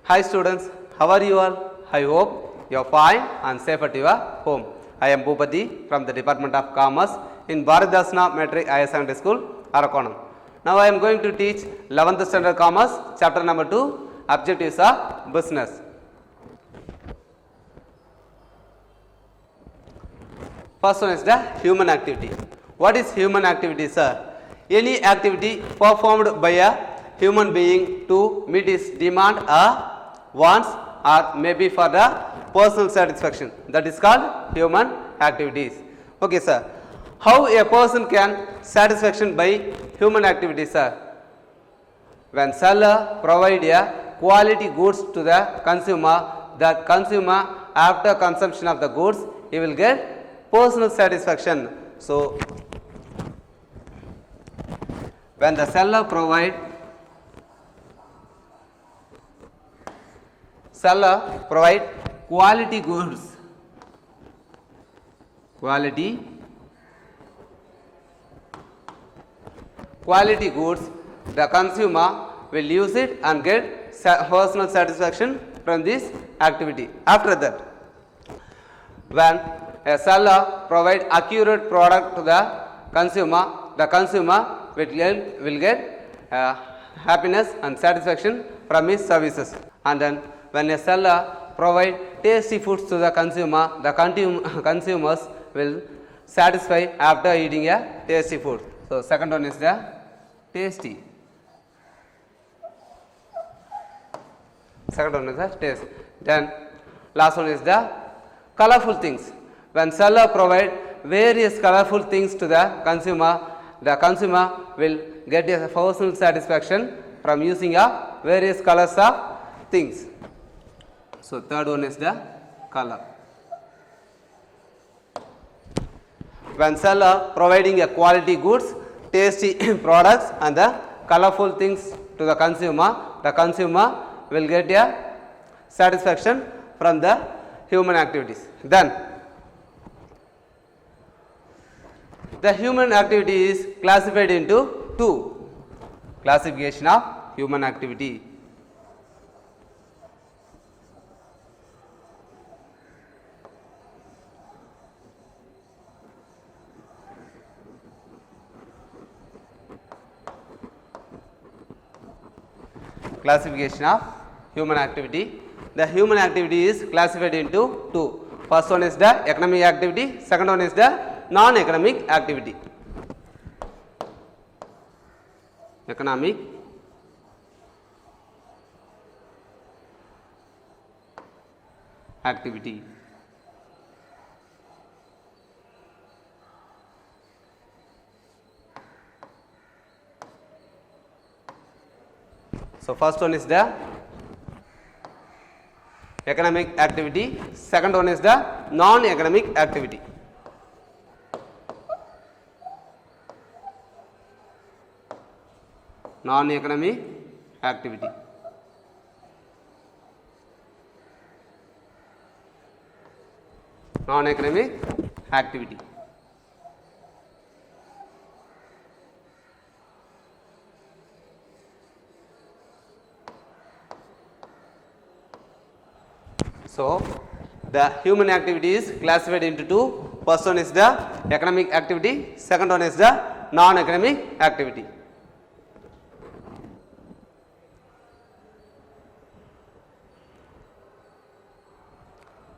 Hi students, how are you all? I hope you are fine and safe at your home. I am Bhupati from the Department of Commerce in Bharatdasna Metric Higher Secondary School, Arakonam. Now I am going to teach 11th Standard Commerce, chapter number 2, Objectives of Business. First one is the human activity. What is human activity, sir? Any activity performed by a human being to meet his demand or wants or maybe for the personal satisfaction. That is called human activities. Okay, sir. How a person can satisfaction by human activities, sir? When seller provide a quality goods to the consumer after consumption of the goods, he will get personal satisfaction. So, when the seller provide quality goods, the consumer will use it and get personal satisfaction from this activity. After that, when a seller provide accurate product to the consumer will get happiness and satisfaction from his services. And then when a seller provide tasty foods to the consumers will satisfy after eating a tasty food. So second one is the tasty. Second one is the taste. Then last one is the colorful things. When seller provide various colorful things to the consumer will get a personal satisfaction from using a various colors of things. So third one is the color. When seller providing a quality goods, tasty products and the colorful things to the consumer will get a satisfaction from the human activities. Then the human activity is classified into two. Classification of human activity. Classification of human activity. The human activity is classified into two. First one is the economic activity, second one is the non-economic activity. Economic activity. So first one is the economic activity, second one is the non-economic activity. Non-economic activity. Non-economic activity. So the human activity is classified into two. First one is the economic activity, second one is the non-economic activity.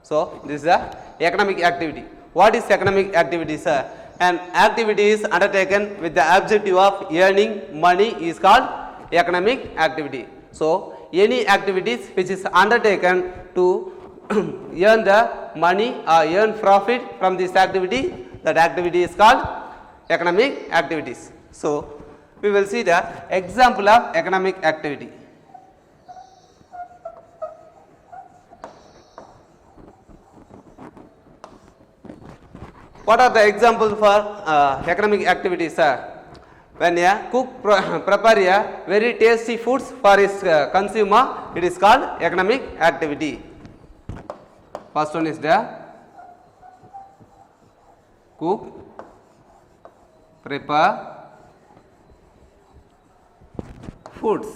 So this is the economic activity. What is economic activity, sir? An activity is undertaken with the objective of earning money is called economic activity. So any activities which is undertaken to earn the money or earn profit from this activity, that activity is called economic activities. So we will see the example of economic activity. What are the examples for economic activities, sir? When a cook prepare a very tasty foods for his consumer, it is called economic activity. First one is the cook prepare foods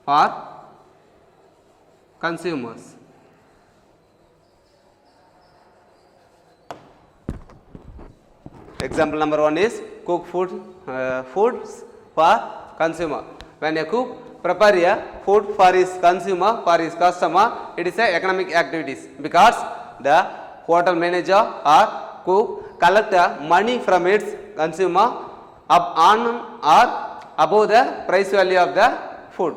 for consumers. Example number 1 is cook foods for consumer. When a cook prepare a food for his consumer, for his customer, it is a economic activities, because the hotel manager or cook collect money from its consumer up on or above the price value of the food.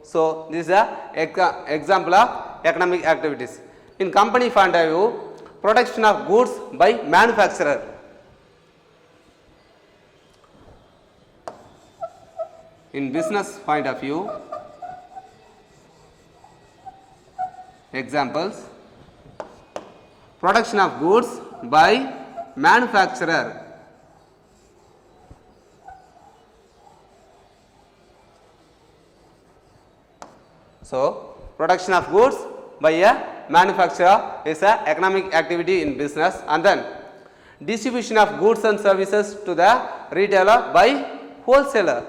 So this is a example of economic activities. In company point of view, production of goods by manufacturer. In business point of view, examples: production of goods by manufacturer. So production of goods by a manufacturer is an economic activity in business. And then distribution of goods and services to the retailer by wholesaler.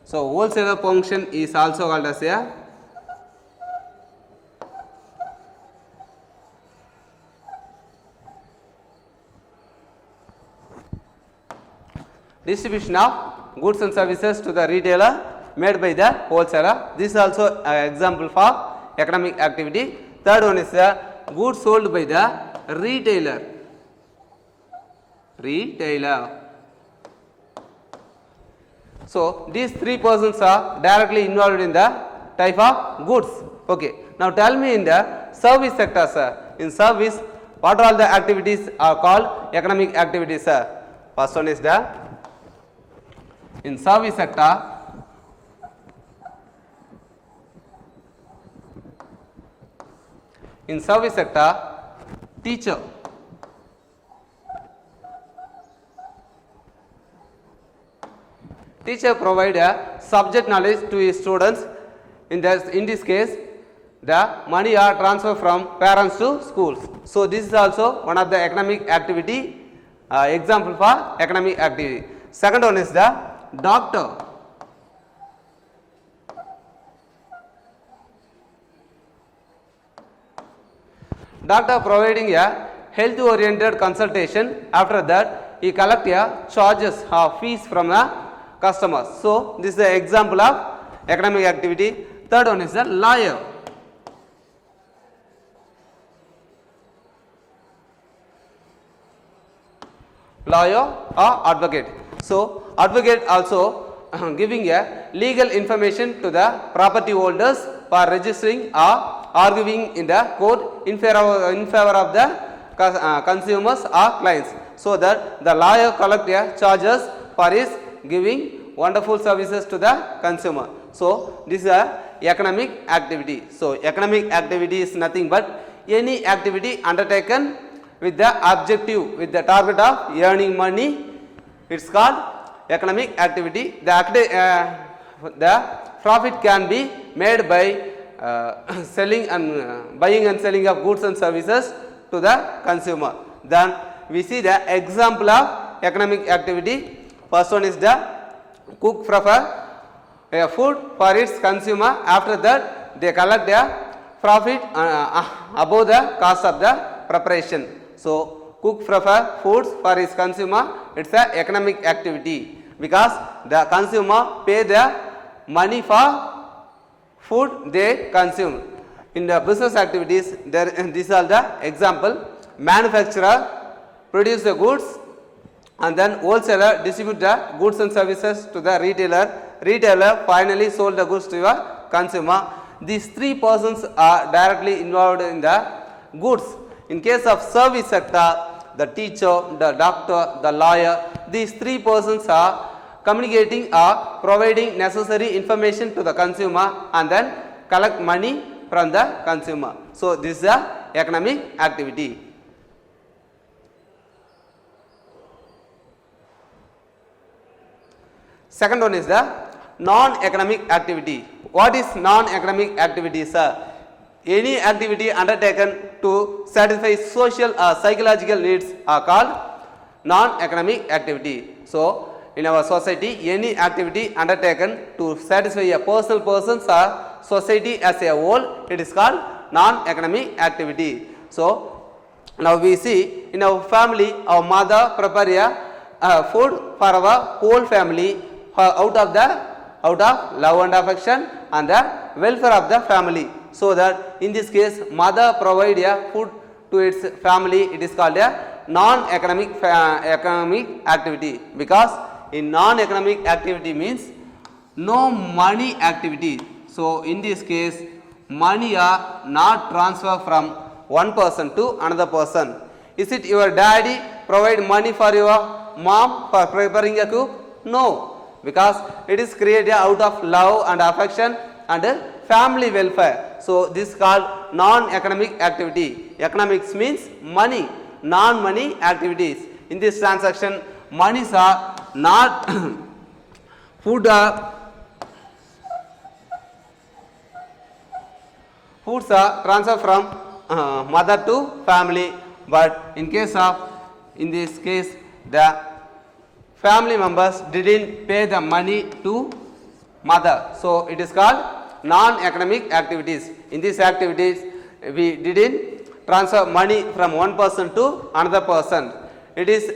So wholesaler function is also called as a distribution of goods and services to the retailer made by the wholesaler. This is also an example for economic activity. Third one is the goods sold by the retailer. So these three persons are directly involved in the type of goods. Okay. Now tell me, in the service sector, sir, in service, what all the activities are called economic activities, sir? First one is the, in service sector, teacher. Teacher provide a subject knowledge to his students. In this case, the money are transferred from parents to schools. So this is also one of the economic activity, example for economic activity. Second one is the doctor. Doctor providing a health oriented consultation. After that, he collect a charges or fees from the customers. So this is the example of economic activity. Third one is the lawyer. Or advocate. So advocate also giving a legal information to the property holders for registering or arguing in the court in favor of the consumers or clients, so that the lawyer collect a charges for his giving wonderful services to the consumer. So this is a economic activity. So economic activity is nothing but any activity undertaken with the objective, with the target of earning money. It's called economic activity. The profit can be made by selling and buying and selling of goods and services to the consumer. Then we see the example of economic activity. First one is the cook prepare a food for its consumer. After that, they collect the profit above the cost of the preparation. So cook prepare foods for his consumer. It's an economic activity because the consumer pay the money for food they consume. In the business activities, these are the example. Manufacturer produce the goods, and then wholesaler distribute the goods and services to the retailer. Retailer finally sold the goods to your consumer. These three persons are directly involved in the goods. In case of service sector, the teacher, the doctor, the lawyer, these three persons are communicating or providing necessary information to the consumer and then collect money from the consumer. So this is the economic activity. Second one is the non-economic activity. What is non-economic activity, sir? Any activity undertaken to satisfy social or psychological needs are called non-economic activity. So in our society, any activity undertaken to satisfy a personal persons or society as a whole, it is called non-academic activity. So now we see in our family, our mother prepare a food for our whole family out of love and affection and the welfare of the family. So that in this case, mother provide a food to its family, it is called a non-academic academic activity, because in non-academic activity means no money activity. So in this case, money are not transferred from one person to another person. Is it your daddy provide money for your mom for preparing a cook? No, because it is created out of love and affection and family welfare. So this is called non-academic activity. Economics means money, non-money activities. In this transaction, monies are not foods are transferred from mother to family, but in this case the family members didn't pay the money to mother, so it is called non-academic activities. In these activities, we didn't transfer money from one person to another person. It is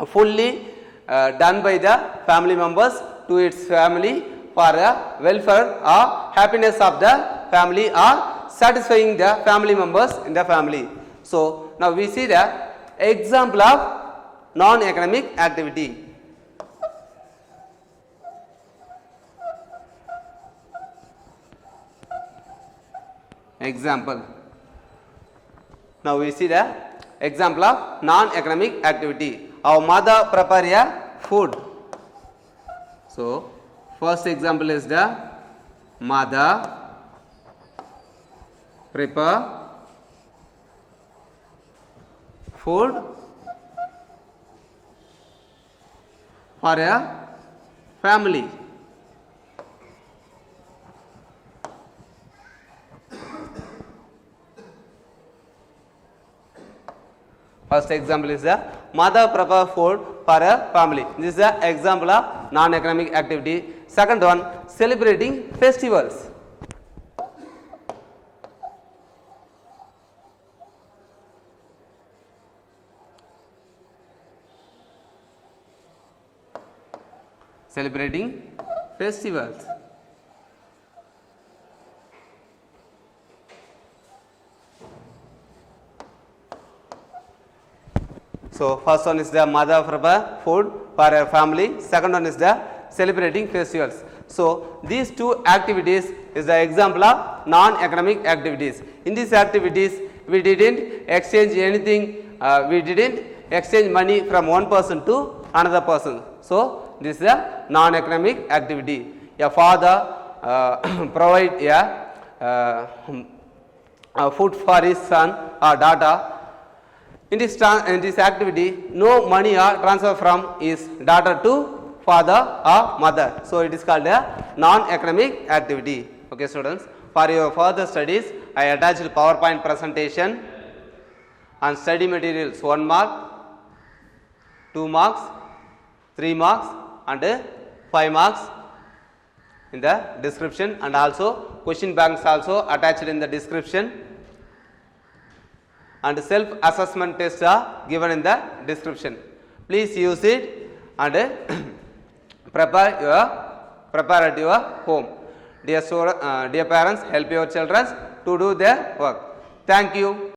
fully done by the family members to its family for the welfare or happiness of the family or satisfying the family members in the family. So now we see the example of non-academic activity. Example. Now we see the example of non-academic activity. Our mother prepare a food. So first example is the mother prepare food for a family. First example is the mother prepare food for a family. This is the example of non-academic activity. Second one, celebrating festivals. Celebrating festivals. So first one is the mother prepare food for a family. Second one is the celebrating festivals. So these two activities is the example of non-academic activities. In these activities, we didn't exchange anything. We didn't exchange money from one person to another person. So this is a non-academic activity. A father provide a food for his son or daughter. In this activity, no money are transferred from his daughter to father or mother. So it is called a non-academic activity. Okay, students. For your further studies, I attached PowerPoint presentation on study materials 1 mark, 2 marks, 3 marks and 5 marks in the description, and also question banks also attached in the description, and self-assessment tests are given in the description. Please use it and prepare at your home. Dear parents, help your children to do their work. Thank you.